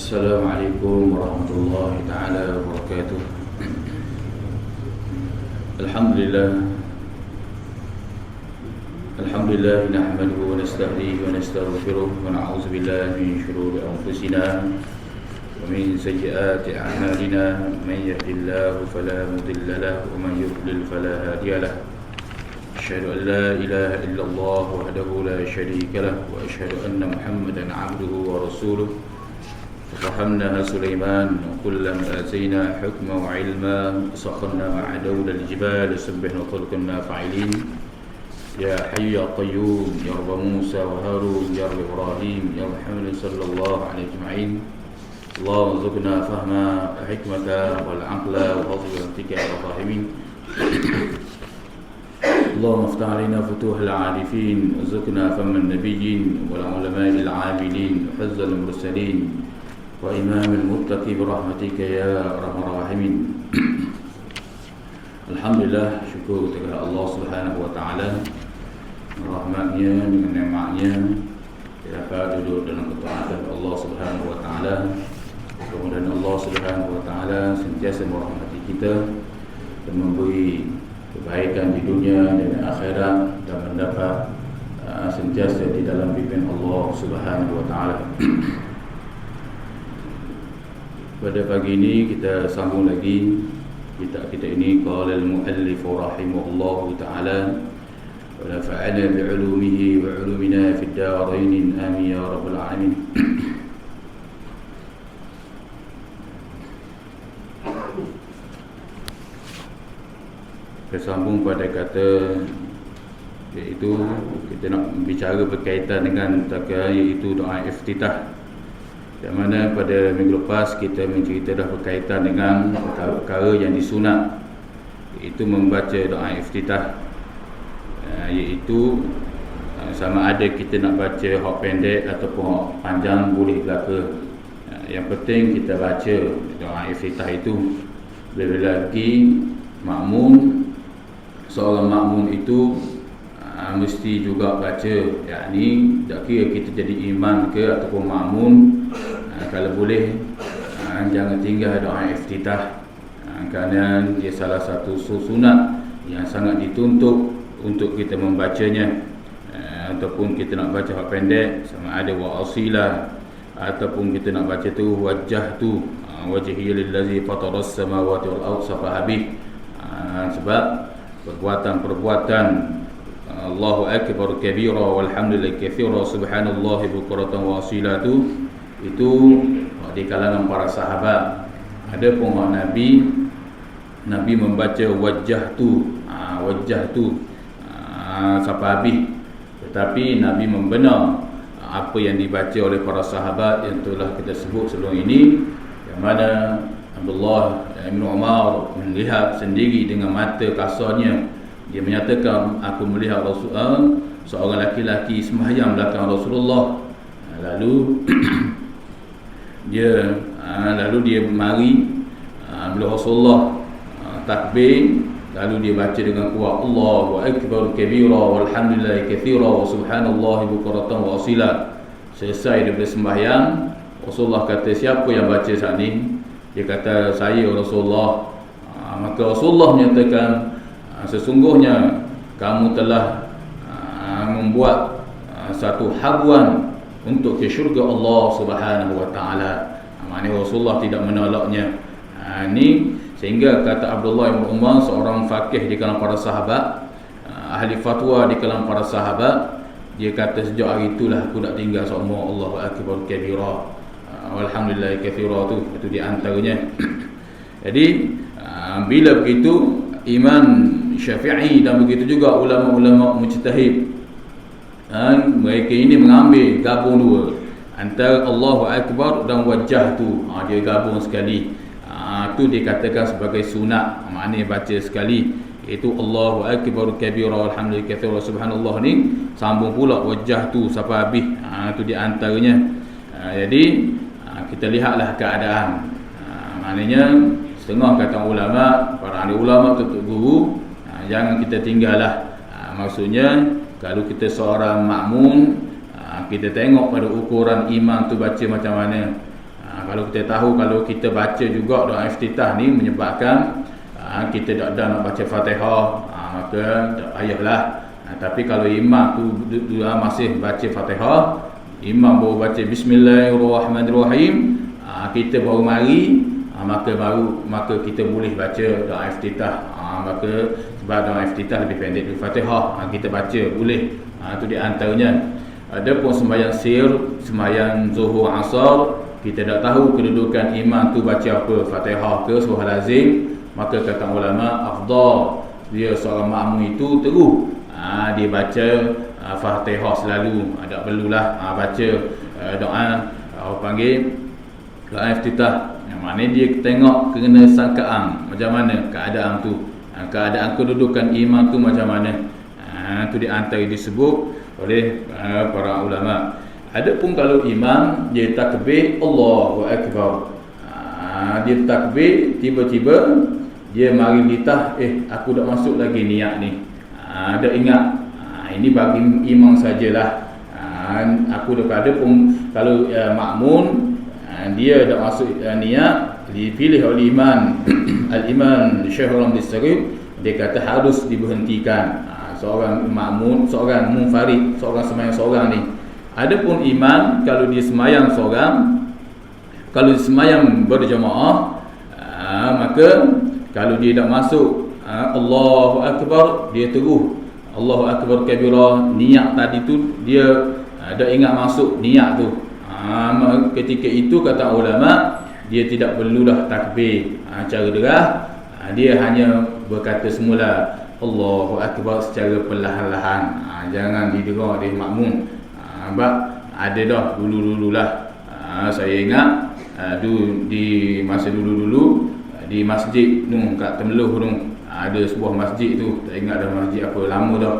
Assalamualaikum warahmatullahi taala wabarakatuh. Alhamdulillah nahmaduhu wa nasta'inihi wa nastaghfiruh wa na'udzu billahi min shururi anfusina wa min sayyiati a'malina. Man yahdihillahu fala mudilla lahu wa man yudlil fala hadiya lahu. Asyhadu an la ilaha illallah wahdahu la syarika lahu wa asyhadu anna Muhammadan 'abduhu wa rasuluh. ففهمناها سليمان وكلا آتينا حكما وعلما سخرنا مع دول الجبال يسبحن وخلقنا فاعلين يا حي يا قيوم يا رب موسى وهارون يا رب إبراهيم يا محمد صلى الله عليه أجمعين. اللهم ارزقنا فهم الحكمة والعقل وفضل منطق الفاهمين. اللهم افتح علينا فتوح العارفين وارزقنا فهم النبيين والعلماء العاملين وحفظ المرسلين وإمام المتقي برحمتك يا أرحم الراحمين. Alhamdulillah, syukur kepada Allah Subhanahu wa taala, rahmatnya dengan nikmatnya kita dapat duduk dalam ketaatan Allah Subhanahu wa taala. Kemudian Allah Subhanahu wa taala sentiasa merahmati kita dan memberi kebaikan di dunia dan akhirat dan mendapat sentiasa di dalam bimbingan Allah Subhanahu wa taala. Pada pagi ini kita sambung lagi kitab kita ini. Qala al-muallif rahimahullahu ta'ala wa nafa'ana bi'ulumihi wa 'ulumina fid darain amin ya rabbal alamin. Kita sambung pada kata iaitu kita nak bicara berkaitan dengan iaitu doa iftitah. Yang mana pada minggu lepas kita mencerita dah berkaitan dengan perkara yang disunat, iaitu membaca doa iftitah, iaitu sama ada kita nak baca hak pendek ataupun hak panjang boleh belaka. Yang penting kita baca doa iftitah itu. Lebih lagi makmum, seorang makmum itu mesti juga baca, yakni tak kira kita jadi imam ke ataupun makmum, kalau boleh jangan tinggal doa iftitah, kerana dia salah satu sunat yang sangat dituntut untuk kita membacanya. Ataupun kita nak baca hak pendek sama ada wa asila, ataupun kita nak baca tu wajjahtu wajhiya lillazi fataras samawati wal ardh safahabih. Sebab perbuatan-perbuatan Allahu akbar kabira walhamdulillahi katsira subhanallahi bukratan wa asila itu di kalangan para sahabat. Adapun Nabi membaca wajjahtu safahabih, tetapi Nabi membenar apa yang dibaca oleh para sahabat yang telah kita sebut sebelum ini, yang mana Abdullah bin Umar melihat sendiri dengan mata kasarnya. Dia menyatakan, aku melihat Rasulullah, seorang laki-laki sembahyang belakang Rasulullah. Lalu dia mari bila Rasulullah takbir, lalu dia baca dengan kuat Allahu akbar kabira walhamdulillahi katsira wa subhanallahi bukratan wa asila. Selesai daripada sembahyang, Rasulullah kata, siapa yang baca saat ni? Dia kata, saya Rasulullah. Maka Rasulullah menyatakan, sesungguhnya kamu telah membuat satu habuan untuk ke syurga Allah Subhanahu wa taala. Maknanya Rasulullah tidak menolaknya. Ini sehingga kata Abdullah bin Umar, seorang faqih di kalangan para sahabat, ahli fatwa di kalangan para sahabat, dia kata, sejak hari itulah aku tak tinggal semua Allahu akbar kabira walhamdulillahi katsira, itu di antaranya. Jadi bila begitu, Imam Syafi'i dan begitu juga ulama-ulama mujtahid, mereka ini mengambil gabung dua antara Allahu akbar dan wajjahtu. Dia gabung sekali. Itu dikatakan sebagai sunat, maknanya baca sekali, iaitu Allahu akbar kabira walhamdulillahi katsira subhanallah. Ni sambung pula wajjahtu safahabih, itu di antaranya. Jadi kita lihatlah keadaan. Maknanya setengah kata ulama, para ahli ulama, tutup guru, jangan kita tinggallah. Maksudnya kalau kita seorang makmum, kita tengok pada ukuran imam tu baca macam mana. Kalau kita tahu, kalau kita baca juga doa iftitah ni menyebabkan kita tak ada nak baca Fatihah, maka tak payahlah. Tapi kalau imam tu masih baca Fatihah, imam baru baca Bismillahirrahmanirrahim, kita baru mari, maka kita boleh baca doa iftitah. Maka sebab doa iftitah lebih pendek dari Fatihah, kita baca boleh. Itu di antaranya. Adapun sembahyang sembahyang zuhur asar, kita tak tahu kedudukan imam tu baca apa, Fatihah ke surah lazim, maka kata ulama afdal dia seorang makmum itu terus dia baca Fatihah selalu, tak perlulah baca doa panggil doa iftitah. Yang mana dia tengok kena sangkaan macam mana keadaan tu, keadaan kedudukan imam tu macam mana. Itu di antara disebut oleh para ulama. Adapun kalau imam dia takbir Allahu Akbar, dia takbir tiba-tiba dia mari litah, aku dah masuk lagi niat ni, dah ingat, ini bagi imam sajalah. Aku dah ada pun kalau makmun dia dah masuk niat, dipilih oleh imam al-imam Syekh Ramli Sarif, dia kata harus diberhentikan. Seorang makmun, seorang munfarid, seorang sembahyang seorang ni. Adapun imam kalau dia sembahyang seorang, kalau dia sembahyang berjemaah, maka kalau dia dah masuk Allahu Akbar, dia terus Allahu Akbar kabira, niat tadi tu dia dah ingat masuk niat tu. Ketika itu kata ulama, dia tidak perlulah takbir cara derah, dia hanya berkata semula Allahu Akbar secara perlahan-lahan. Jangan didera oleh makmum. Sebab ada dah dulu-dululah, saya ingat di masa dulu-dulu di masjid tu kat Temeloh tu, ada sebuah masjid tu, tak ingat dah masjid apa, lama dah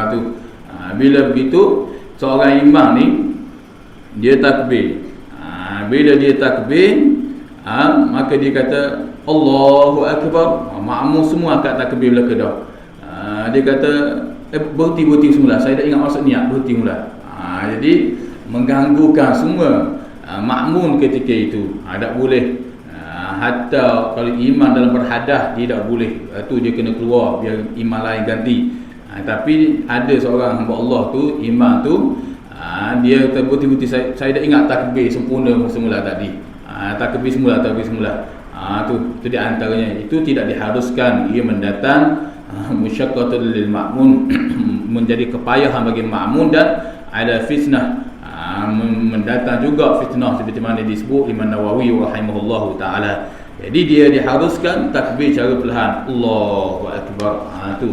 tu. Bila begitu seorang imam ni dia takbir, bila dia takbir, maka dia kata Allahu Akbar, makmum semua akad takbir belaka dah. Dia kata berhenti semula, saya dah ingat maksud niat, berhenti mula. Jadi mengganggukan semua makmum ketika itu. Tak boleh. Hatta kalau imam dalam berhadas dia tak boleh. Tu dia kena keluar biar imam lain ganti. Tapi ada seorang hamba Allah tu, imam tu, dia berhenti, saya dah ingat takbir sempurna semula tadi. Takbir semula. Tu di antaranya. Itu tidak diharuskan, ia mendatang musyaqqatul lil ma'mun, menjadi kepayahan bagi makmun, dan ada fitnah, mendatang juga fitnah seperti mana disebut Imam Nawawi rahimahullahu taala. Jadi dia diharuskan takbir cara perlahan, Allahu Akbar. Tu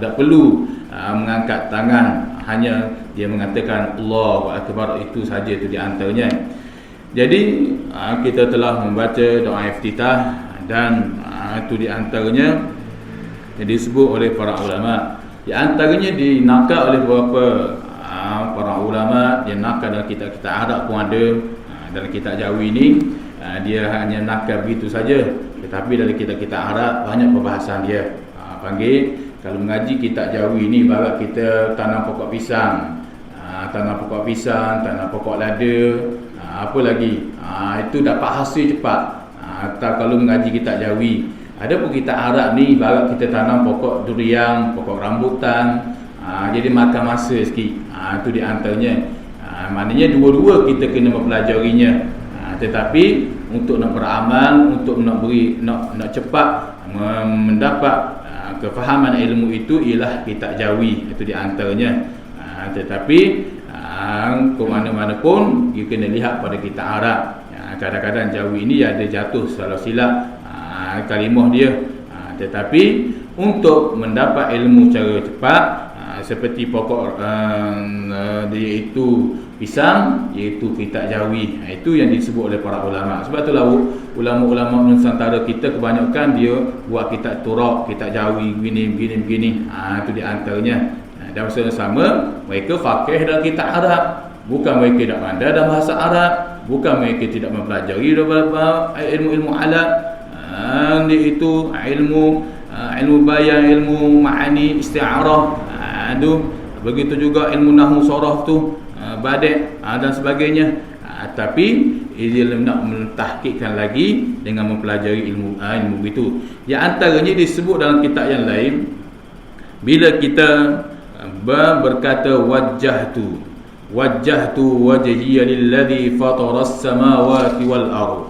tak perlu mengangkat tangan, hanya dia mengatakan Allahu Akbar, itu saja. Itu di antaranya. Jadi kita telah membaca doa iftitah, dan itu di antaranya yang disebut oleh para ulama. Di antaranya dinakal oleh beberapa para ulama, dia nakal dalam kitab-kitab Arab pun ada. Dalam kitab Jawi ni dia hanya nakal begitu saja, tetapi dalam kitab-kitab Arab banyak perbahasan dia. Panggil kalau mengaji kitab Jawi ni, barat kita tanam pokok pisang, tanam pokok lada, apa lagi, itu dapat hasil cepat. Kalau mengaji kitab Jawi. Adapun kitab Arab ni, barat kita tanam pokok durian, pokok rambutan, jadi makan masa sikit. Itu di antaranya. Maknanya dua-dua kita kena mempelajarinya. Tetapi untuk nak beramal, untuk nak cepat mendapat kefahaman ilmu itu, ialah kitab Jawi. Itu di antaranya. Tetapi ke mana-mana pun dia kena lihat pada kitab Arab. Kadang-kadang Jawi ini ada jatuh salah silap kalimah dia. Tetapi untuk mendapat ilmu secara cepat, seperti pokok iaitu pisang, iaitu kitab Jawi, itu yang disebut oleh para ulama. Sebab itulah ulama-ulama Nusantara kita kebanyakan dia buat kitab Turab, kitab Jawi, begini. Itu di antaranya. Dan masa yang sama, mereka faqih dalam kitab Arab. Bukan mereka tak pandai dalam bahasa Arab, bukan mereka tidak mempelajari ilmu-ilmu alat, itu ilmu bayan, ilmu ma'ani, isti'arah, begitu juga ilmu nahwu saraf tu, badai, dan sebagainya. Tapi dia nak mentahqiqkan lagi dengan mempelajari ilmu itu. Yang antaranya disebut dalam kitab yang lain, bila kita berkata wajjahtu wajhiya lilladzi fataras samawati wal ardh,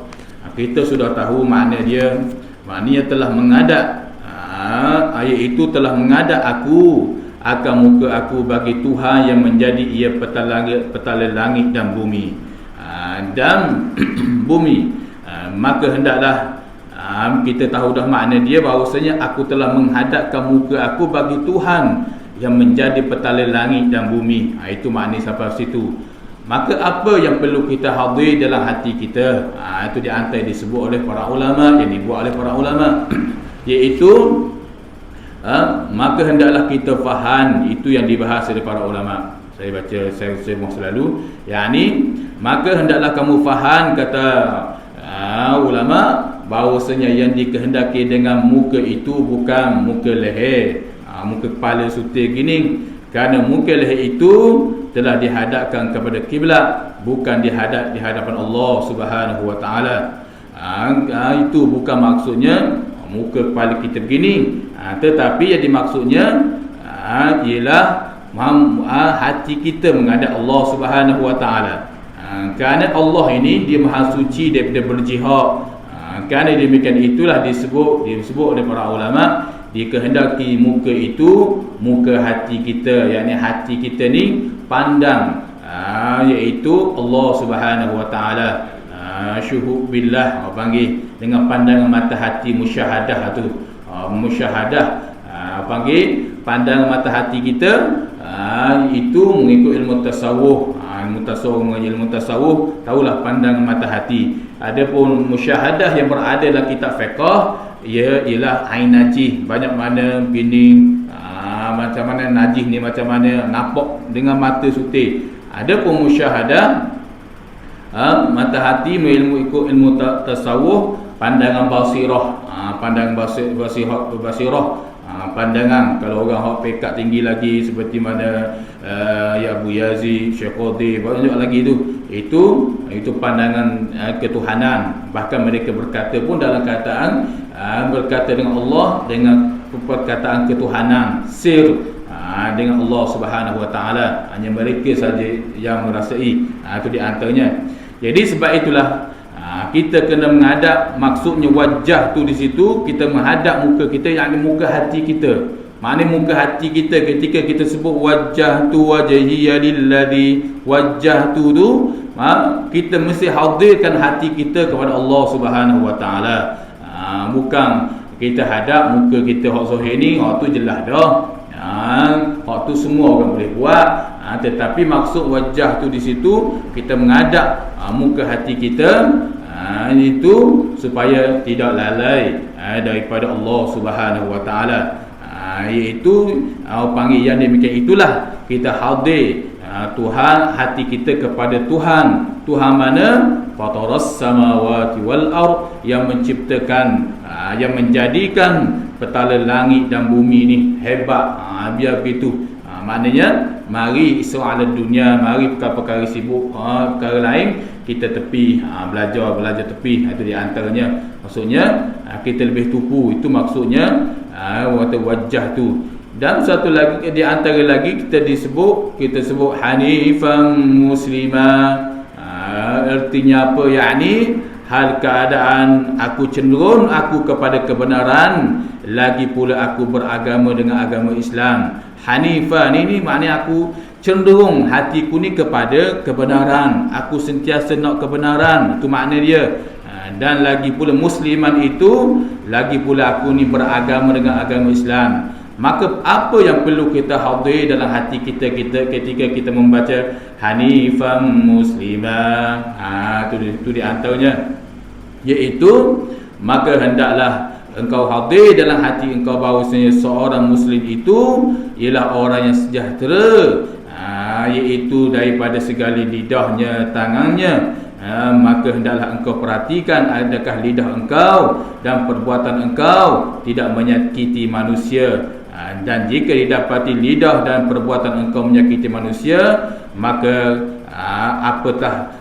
kita sudah tahu makna dia. Maknanya telah menghadap, ayat itu telah menghadap aku akan muka aku bagi Tuhan yang menjadi ia petala langit dan bumi. Dan bumi, maka hendaklah kita tahu dah makna dia, bahawasanya aku telah menghadapkan muka aku bagi Tuhan yang menjadi petala langit dan bumi. Itu makna sampai situ. Maka apa yang perlu kita hadir dalam hati kita, itu diantara disebut oleh para ulama, yang dibuat oleh para ulama, iaitu maka hendaklah kita faham. Itu yang dibahas oleh para ulama. Saya baca saya masa lalu, yakni maka hendaklah kamu faham, kata ulama, bahawasanya yang dikehendaki dengan muka itu bukan muka leher, muka kepala sutil gini, kerana muka leher itu telah dihadapkan kepada kiblat, bukan di hadapan Allah Subhanahu wa taala. Itu bukan maksudnya muka kepala kita begini, tetapi yang dimaksudnya ialah hati kita menghadap Allah Subhanahu wa taala. Kerana Allah ini dia maha suci daripada berjihad. Kerana demikian itulah disebut oleh para ulama, dikehendaki muka itu muka hati kita, yakni hati kita ni pandang, iaitu Allah Subhanahu wa taala. Syuhud billah, panggil dengan pandangan mata hati, musyahadah tu. Musyahadah panggil pandangan mata hati kita, itu mengikut ilmu tasawuf. Ilmu tasawuf tahulah pandangan mata hati. Adapun musyahadah yang berada dalam kitab fiqh, ia ialah ain najih, banyak mana bining, macam mana najih ni, macam mana nampak dengan mata sutil. Adapun musyahadah mata hati ikut ilmu tasawuf, pandangan basirah, pandangan basirah, pandangan. Kalau orang hak pekat tinggi lagi seperti mana ya Abu Yazid, Syekh Qadhi, banyak lagi itu pandangan ketuhanan. Bahkan mereka berkata pun dalam kataan berkata dengan Allah dengan perkataan ketuhanan sir dengan Allah Subhanahu wa taala. Hanya mereka saja yang merasai. Itu di antaranya. Jadi sebab itulah kita kena menghadap, maksudnya wajah tu di situ kita menghadap muka kita, yakni muka hati kita. Maknanya muka hati kita ketika kita sebut wajah tu wajhiya lilladzi, wajah tu kita mesti hadirkan hati kita kepada Allah Subhanahu wa taala. Bukan kita hadap muka kita hak zahir ni, hak tu jelas dah. Hak tu semua orang boleh buat. Tetapi maksud wajah tu di situ kita menghadap muka hati kita, itu supaya tidak lalai daripada Allah Subhanahu wa taala. Iaitu panggil yang demikian itulah kita hadir Tuhan, hati kita kepada Tuhan. Tuhan mana? Fataras samawati wal ardh, yang menciptakan, yang menjadikan petala langit dan bumi ni. Hebat. Biar begitu. Maknanya mari soal dunia, mari perkara-perkara sibuk, perkara lain kita tepi, belajar tepi. Itu di antaranya. Maksudnya kita lebih tupu. Itu maksudnya wajah tu. Dan satu lagi di antara lagi kita sebut hanifan muslimah. Artinya apa? Yakni hal keadaan aku cenderung aku kepada kebenaran, lagi pula aku beragama dengan agama Islam. Hanifan ini maknanya aku cenderung hatiku ni kepada kebenaran, aku sentiasa nak kebenaran. Itu makna dia. Dan lagi pula musliman itu, lagi pula aku ni beragama dengan agama Islam. Maka apa yang perlu kita hadir dalam hati kita ketika kita membaca hanifan muslimah, itu di antaranya, iaitu maka hendaklah engkau hadir dalam hati engkau bahawasanya seorang muslim itu ialah orang yang sejahtera, iaitu daripada segala lidahnya, tangannya. Maka hendaklah engkau perhatikan adakah lidah engkau dan perbuatan engkau tidak menyakiti manusia. Dan jika didapati lidah dan perbuatan engkau menyakiti manusia, maka apatah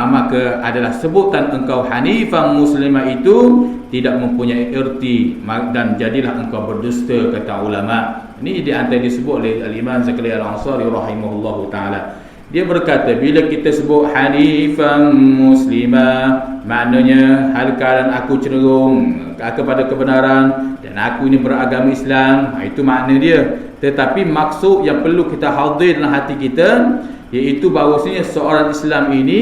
maka adalah sebutan engkau hanifan muslimah itu tidak mempunyai erti dan jadilah engkau berdusta, kata ulama. Ini di antara disebut oleh Al-Imam Zakaria Al-Ansari rahimahullahu taala. Dia berkata, bila kita sebut hanifan muslimah, maknanya hal keadaan aku cenderung kepada kebenaran dan aku ini beragama Islam, itu makna dia. Tetapi maksud yang perlu kita hadir dalam hati kita, iaitu bahawasanya seorang Islam ini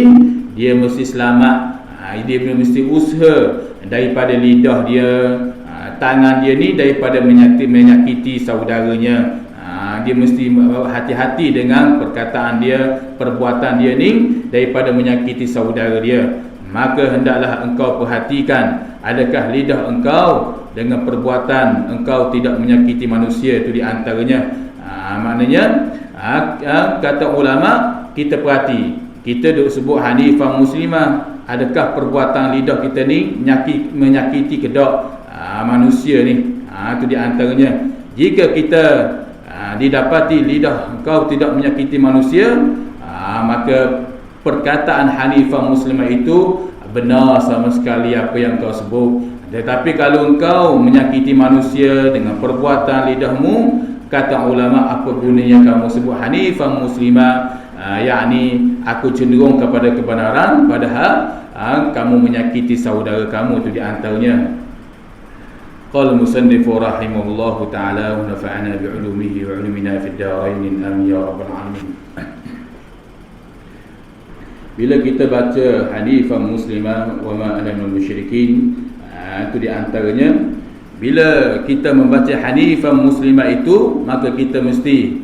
dia mesti selamat, dia mesti usaha daripada lidah dia, tangan dia ni daripada menyakiti saudaranya. Dia mesti hati-hati dengan perkataan dia, perbuatan dia ni daripada menyakiti saudara dia. Maka hendaklah engkau perhatikan, adakah lidah engkau dengan perbuatan engkau tidak menyakiti manusia, itu di antaranya. Maknanya kata ulama, kita perhati, kita duk sebut hanifah muslimah, adakah perbuatan lidah kita ni menyakiti kedak manusia ni? Itu di antaranya. Jika kita didapati lidah engkau tidak menyakiti manusia, maka perkataan hanifah muslimah itu benar sama sekali apa yang kau sebut. Tetapi kalau engkau menyakiti manusia dengan perbuatan lidahmu, kata ulama, apa gunanya kamu sebut hanifah muslimah? Yakni aku cenderung kepada kebenaran, padahal kamu menyakiti saudara kamu, itu di antaranya. Qala al-musannif rahimahullahu ta'ala wa nafa'ana bi'ulumihi wa 'ulumina fid darain amin ya rabbal alamin. Bila kita baca hanifah muslimah wa ma ana minal musyrikin, itu di antaranya, bila kita membaca hanifah muslimah itu, maka kita mesti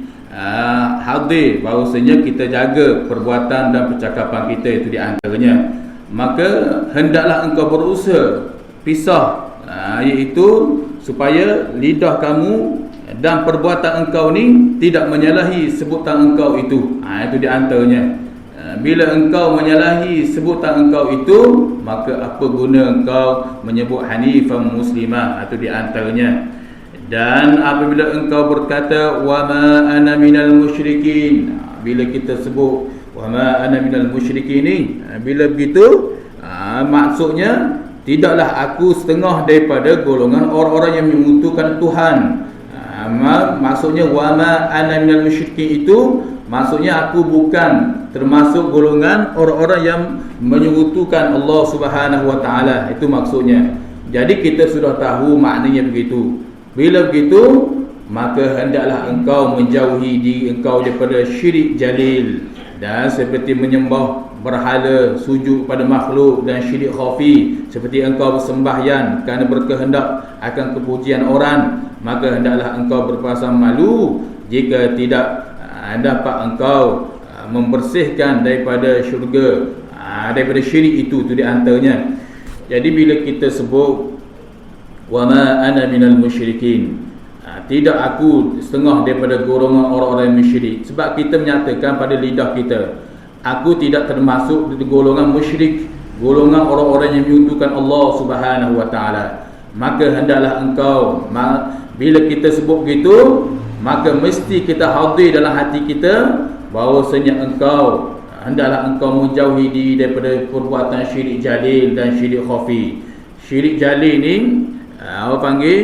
hadir bahawasanya kita jaga perbuatan dan percakapan kita, itu di antaranya. Maka hendaklah engkau berusaha pisah, iaitu supaya lidah kamu dan perbuatan engkau ni tidak menyalahi sebutan engkau itu. Itu di antaranya. Bila engkau menyalahi sebutan engkau itu, maka apa guna engkau menyebut hanifah muslimah? Itu di antaranya. Dan apabila engkau berkata wa ma ana minal musyrikin, bila kita sebut wa ma ana minal musyrikin ni, bila begitu maksudnya tidaklah aku setengah daripada golongan orang-orang yang menyekutukan Tuhan. Maksudnya wa ma ana minal musyrikin itu maksudnya aku bukan termasuk golongan orang-orang yang menyekutukan Allah Subhanahu wa taala. Itu maksudnya. Jadi kita sudah tahu maknanya begitu. Bila begitu, maka hendaklah engkau menjauhi diri engkau daripada syirik jalil, dan seperti menyembah berhala, sujud pada makhluk, dan syirik khafi, seperti engkau bersembahyang kerana berkehendak akan kepujian orang, maka hendaklah engkau berperasaan malu jika tidak dapat engkau membersihkan daripada syurga, daripada syirik itu di antaranya. Jadi bila kita sebut wa ma ana minal musyrikin, tidak aku setengah daripada golongan orang-orang musyrik, sebab kita menyatakan pada lidah kita, aku tidak termasuk di golongan musyrik, golongan orang-orang yang menyekutukan Allah Subhanahu wa taala. Maka hendaklah engkau, bila kita sebut begitu, maka mesti kita hadir dalam hati kita bahawasanya engkau hendaklah engkau menjauhi diri daripada perbuatan syirik jalil dan syirik khafi. Syirik jalil ni orang panggil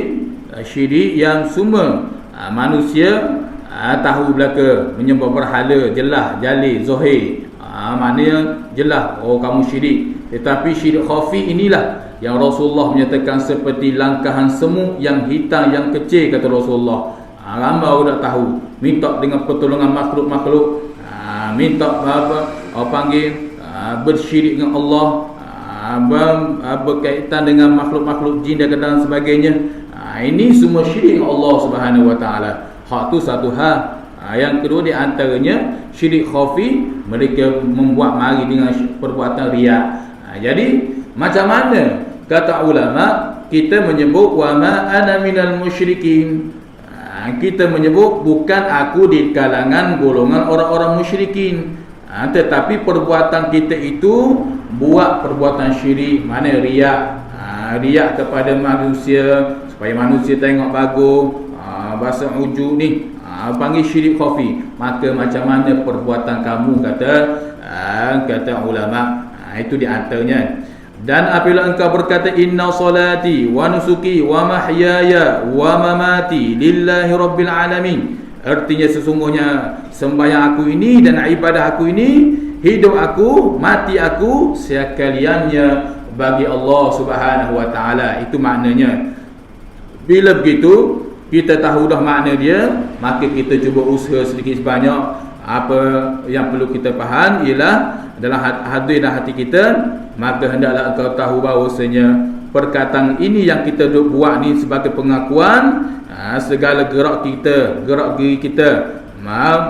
syirik yang semua manusia tahu belaka, menyembah berhala, jelas jalil zahir, maknanya jelas kamu syirik. Tetapi syirik khafi inilah yang Rasulullah menyatakan seperti langkahan semut yang hitam yang kecil, kata Rasulullah. Ramai orang tak tahu, minta dengan pertolongan makhluk-makhluk, minta orang panggil bersyirik dengan Allah, berkaitan dengan makhluk-makhluk jin dan sebagainya. Ini semua syirik dengan Allah Subhanahu wa taala. Hak tu satu hal. Yang kedua di antaranya syirik khafi, mereka membuat mari dengan perbuatan riak. Jadi macam mana kata ulama kita menyebut wa ma ana minal musyrikin? Kita menyebut bukan aku di kalangan golongan orang-orang musyrikin, tetapi perbuatan kita itu buat perbuatan syirik, mana riak, riak kepada manusia supaya manusia tengok bagus, bahasa ujub ni panggil syirik khafi. Maka macam mana perbuatan kamu, kata ulama, Itu di antaranya. Dan apabila engkau berkata inna salati wa nusuki wa mahyaya wa mamati lillahi rabbil alamin, artinya sesungguhnya sembahyang aku ini dan ibadah aku ini, hidup aku, mati aku sekaliannya bagi Allah Subhanahu wa taala. Itu maknanya. Bila begitu kita tahu dah makna dia, maka kita cuba usaha sedikit sebanyak. Apa yang perlu kita faham ialah dalam hati dan hati kita, maka hendaklah engkau tahu bahawasanya perkataan ini yang kita duk buat ni sebagai pengakuan, segala gerak kita, gerak diri kita,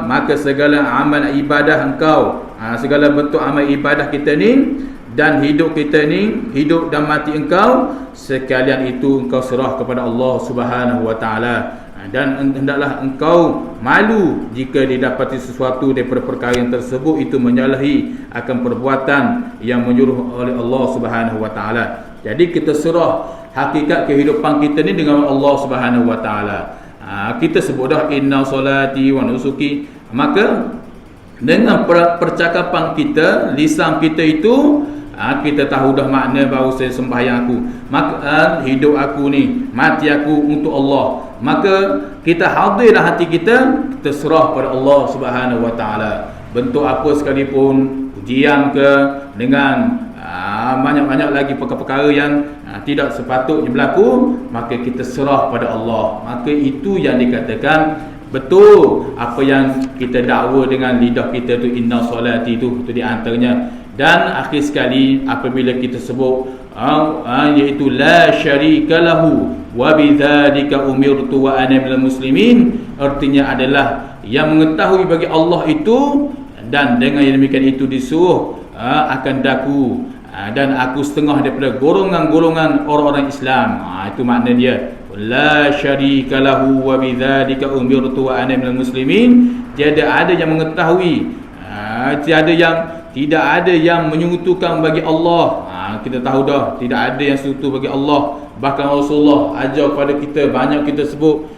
maka segala amal ibadah engkau, segala bentuk amal ibadah kita ni dan hidup kita ni, hidup dan mati engkau, sekalian itu engkau serah kepada Allah Subhanahu wa taala. Dan hendaklah engkau malu jika didapati sesuatu daripada perkara yang tersebut itu menyalahi akan perbuatan yang menyuruh oleh Allah Subhanahu wa taala. Jadi kita serah hakikat kehidupan kita ni dengan Allah Subhanahu wa taala. Kita sebut dah inna salati wa nusuki, maka dengan percakapan kita, lisan kita itu, kita tahu dah makna bahawa saya sembahyang aku, maka hidup aku ni, mati aku untuk Allah. Maka kita hadir dalam hati kita, kita serah pada Allah Subhanahu wa taala. Bentuk apa sekalipun, ujian ke, dengan banyak-banyak lagi perkara-perkara yang tidak sepatutnya berlaku, maka kita serah pada Allah. Maka itu yang dikatakan betul apa yang kita dakwa dengan lidah kita tu, inna salati itu di antaranya. Dan akhir sekali apabila kita sebut iaitu la syarika lahu wa bidzalika umirtu wa ana minal muslimin, artinya adalah yang mengetahui bagi Allah itu, dan dengan yang demikian itu disuruh akan daku, dan aku setengah daripada golongan-golongan orang-orang Islam. Itu makna dia, la syarika lahu wa bidzalika umirtu wa ana minal muslimin. Tiada ada yang mengetahui, tidak ada yang menyekutukan bagi Allah. Kita tahu dah tidak ada yang sekutu bagi Allah. Bahkan Rasulullah ajar kepada kita, banyak kita sebut,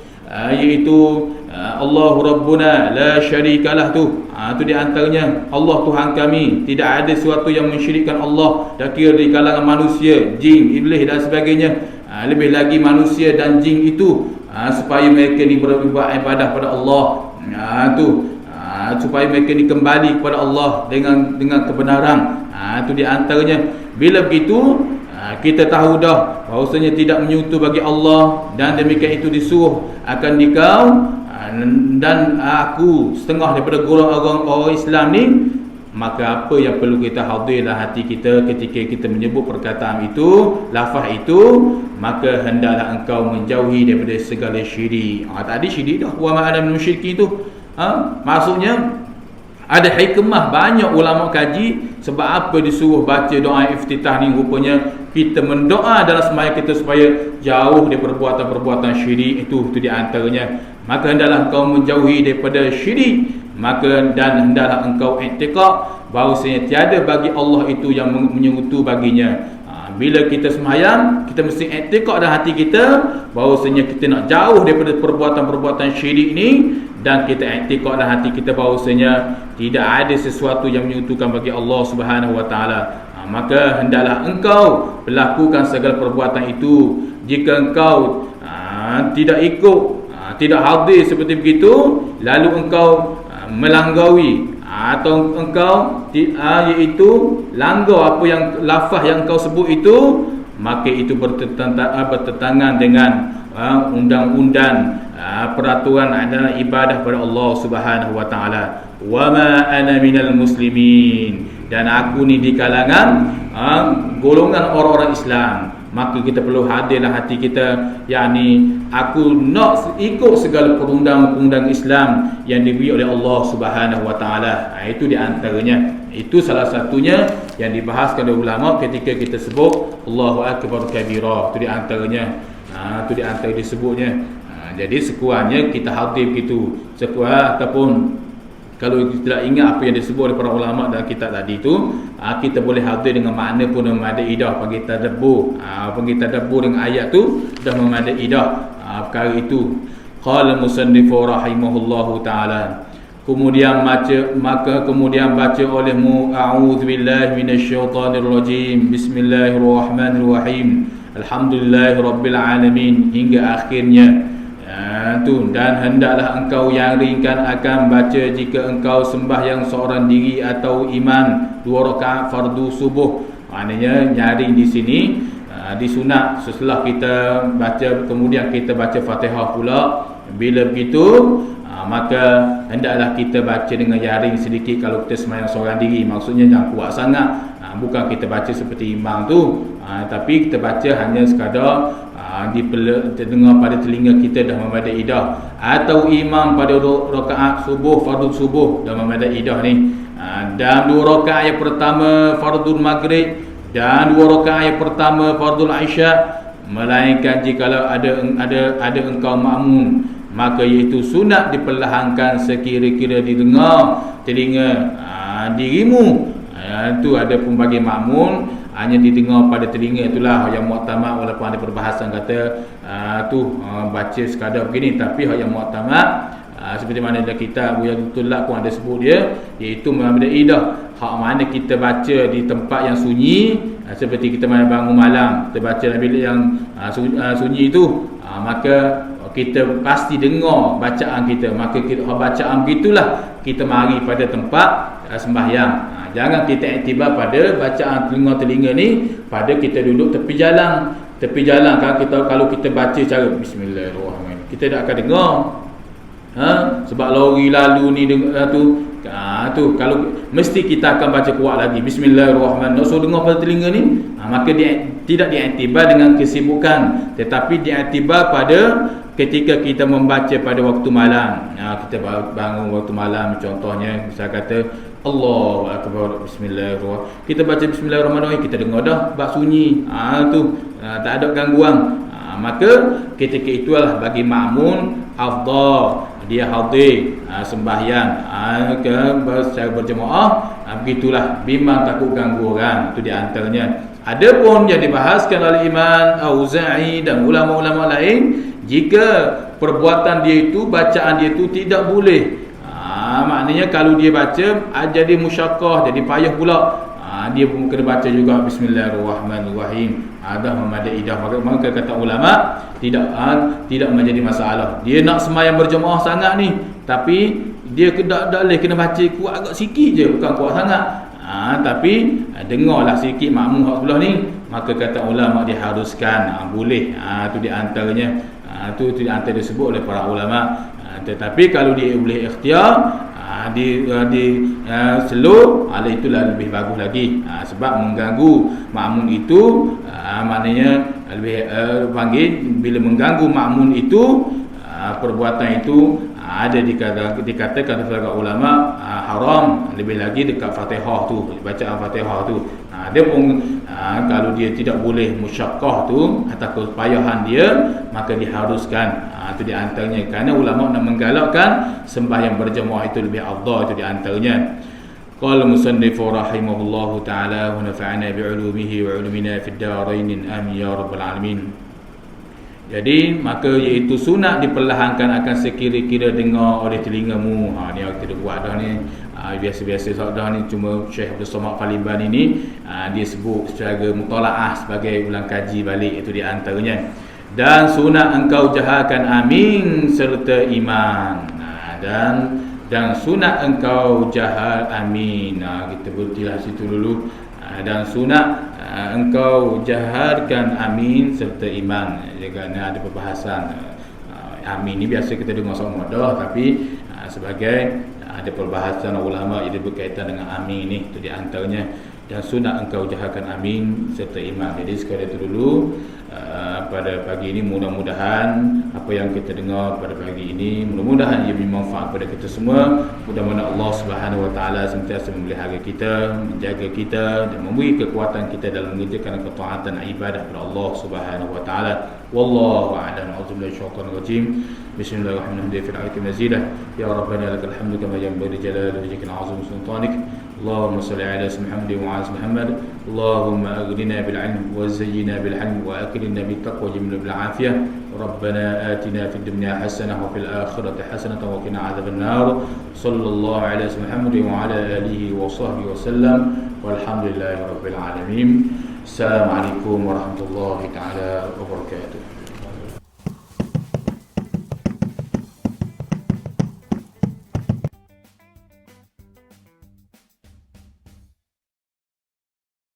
iaitu Allahu Rabbuna la syarikalah tu. Itu di antaranya, Allah Tuhan kami, tidak ada sesuatu yang mensyirikkan Allah, dah kira di kalangan manusia, jin, iblis dan sebagainya. Lebih lagi manusia dan jin itu, supaya mereka ni beribadah pada Allah. Supaya mereka ni kembali kepada Allah dengan kebenaran. Itu di antaranya. Bila begitu, kita tahu dah bahawasanya tidak menyekutu bagi Allah, dan demikian itu disuruh akan dikau, dan aku setengah daripada golongan orang Islam ni. Maka apa yang perlu kita hadir dalam hati kita ketika kita menyebut perkataan itu, lafaz itu, maka hendaklah engkau menjauhi daripada segala syirik. Tadi syirik dah, wa ma'ana min syirki tu. Maksudnya ada hikmah, banyak ulama kaji sebab apa disuruh baca doa iftitah ni. Rupanya kita mendoa dalam sembahyang kita supaya jauh daripada perbuatan-perbuatan syirik itu di antaranya. Maka hendaklah engkau menjauhi daripada syirik, maka dan hendaklah engkau i'tiqad bahawasanya tiada bagi Allah itu yang menyekutu baginya. Bila kita sembahyang, kita mesti i'tiqad dalam hati kita bahawasanya kita nak jauh daripada perbuatan-perbuatan syirik ni, dan kita i'tiqad dalam hati kita bahawasanya tidak ada sesuatu yang menyekutukan bagi Allah Subhanahu wa taala. Maka hendaklah engkau melakukan segala perbuatan itu. Jika engkau tidak ikut, tidak hadir seperti begitu, lalu engkau melanggaui atau engkau iaitu langgar apa yang lafaz yang engkau sebut itu, maka itu bertentangan dengan undang-undang peraturan adalah ibadah kepada Allah Subhanahu wa taala. Wa ma ana minal muslimin, dan aku ni di kalangan golongan orang-orang Islam. Maka kita perlu hadir dalam hati kita, yakni aku nak ikut segala perundang-undang Islam yang diberi oleh Allah Subhanahu wa taala. Itu di antaranya. Itu salah satunya yang dibahaskan oleh ulama ketika kita sebut Allahu akbar kabira. Itu di antaranya. Itu di antara disebutnya. Jadi sekurangnya kita hadir begitu. Ataupun kalau kita tidak ingat apa yang disebut oleh para ulama dalam kitab tadi itu, kita boleh hadir dengan makna pun memadai dah, panggil tadabbur dengan ayat tu dah memadai dah perkara itu. Qala musannifu rahimahullahu ta'ala, kemudian baca olehmu a'udzubillahi minasyaitonirrajim, bismillahirrahmanirrahim, alhamdulillahirabbil alamin hingga akhirnya. Dan hendaklah engkau yang ringkan akan baca jika engkau sembahyang seorang diri atau iman 2 rakaat fardu subuh. Maknanya nyaring di sini disunat setelah kita baca, kemudian kita baca Fatihah pula. Bila begitu maka hendaklah kita baca dengan jaring sedikit kalau kita sembahyang seorang diri. Maksudnya jangan kuat sangat, bukan kita baca seperti imam tu, tapi kita baca hanya sekadar terdengar pada telinga kita dah memadai idah, atau imam pada rakaat subuh, fardu subuh dah memadai idah ni, dan 2 rakaat yang pertama fardul maghrib dan 2 rakaat yang pertama fardul isya. Melainkan jikalau ada engkau makmum, maka iaitu sunat diperlahankan sekira-kira didengar telinga dirimu. Itu ada pun bagi makmum hanya didengar pada telinga, itulah yang muktamad. Walaupun ada perbahasan kata baca sekadar begini, tapi yang muktamad seperti mana dalam kitab Buyatul Tulab pun ada sebut dia, iaitu memadai idah. Hak mana kita baca di tempat yang sunyi, seperti kita bangun malam kita baca dalam bilik yang sunyi itu, maka kita pasti dengar bacaan kita. Maka bacaan begitulah kita mari pada tempat sembahyang. Jangan kita iktibar pada bacaan telinga-telinga ni pada kita duduk tepi jalan kan. Kalau kita baca cara bismillahirrahmanirrahim, kita tak akan dengar. Sebab lori lalu ni tu kalau mesti kita akan baca kuat lagi bismillahirrahmanirrahim. So dengar pada telinga ni, maka dia tidak diiktibar dengan kesibukan, tetapi diiktibar pada ketika kita membaca pada waktu malam. Kita bangun waktu malam, contohnya misal kata Allahu akbar, bismillahirrahmanirrahim, kita baca bismillahirrahmanirrahim, kita dengar dah bab sunyi, tak ada gangguan. Maka ketika itulah bagi makmum afdal dia hadir sembahyang secara berjemaah. Begitulah, bimbang takut ganggu orang. Itu di antaranya. Adapun yang dibahaskan oleh Imam Auza'i dan ulama-ulama lain, jika perbuatan dia itu, bacaan dia itu tidak boleh, maknanya kalau dia baca jadi musyaqqah, jadi payah pula, dia pun kena baca juga bismillahirrahmanirrahim, dah memadai idah. Maka kata ulama tidak menjadi masalah. Dia nak sembahyang berjemaah sangat ni, tapi dia tak boleh kena baca kuat agak sikit je, bukan kuat sangat, tapi dengarlah sikit makmum hak sebelah ni. Maka kata ulama diharuskan, boleh. Itu di antaranya, itu di antara disebut oleh para ulama. Tetapi kalau dia boleh ikhtiar, di slow, itulah lebih bagus lagi. Sebab mengganggu makmum itu, maknanya lebih panggil, bila mengganggu makmum itu, perbuatan itu ada dikatakan oleh ulama haram. Lebih lagi dekat Fatihah tu, bacaan Fatihah tu, dia pun kalau dia tidak boleh musyaqqah tu atau kepayahan dia, maka diharuskan. Itu di antaranya, kerana ulama nak menggalakkan sembahyang berjemaah itu lebih afdal. Itu di antaranya. Qala musannifu rahimahullahu ta'ala wa nafa'ana bi'ulumihi wa 'ulumina fid darain amin ya rabbal alamin. Jadi maka iaitu sunat diperlahankan akan sekira-kira dengar oleh telingamu. Ni kita dah buat dah ni. Biasa-biasa dah ni, cuma Syekh Abdul Somad Paliban ini dia sebut secara mutalaah sebagai ulang kaji balik. Itu di antaranya. Dan sunat engkau jaharkan amin serta iman. Dan sunat engkau jahar amin. Kita berhentilah situ dulu. Dan sunat engkau jaharkan amin serta iman. Kerana ada perbahasan amin ni biasa kita dengar sama dah, tapi sebagai ada perbahasan ulama yang berkaitan dengan amin ni. Itu di antaranya. Dan sunat engkau jaharkan amin serta iman. Jadi sekadar itu dulu pada pagi ini. Mudah-mudahan apa yang kita dengar pada pagi ini, mudah-mudahan ia bermanfaat pada kita semua. Mudah-mudahan Allah Subhanahu Wa Taala sentiasa memelihara kita, menjaga kita dan memberi kekuatan kita dalam mengerjakan ketaatan ibadah kepada Allah Subhanahu Wa Taala. Wallahu a'lam. A'udzubillahi minasyaitonir rajim. Bismillahirrahmanirrahim. Fil ayati mazidah. Ya Rabbana lakal hamdu kama yanbaghi li jalali wajhikal azim sultanik. اللهم صل على سيدنا محمد وعلى سيدنا محمد. اللهم أغننا بالعلم وزينا بالحلم وأكرمنا بالتقوى وجملنا بالعافية. Rabbana atina fid dunya hasanah wa fil akhirati hasanah wa qina adzabannar. Sallallahu alaihi Muhammad wa ala alihi wa sahbihi wasallam. Walhamdulillahi rabbil alamin. Assalamualaikum warahmatullahi taala wabarakatuh.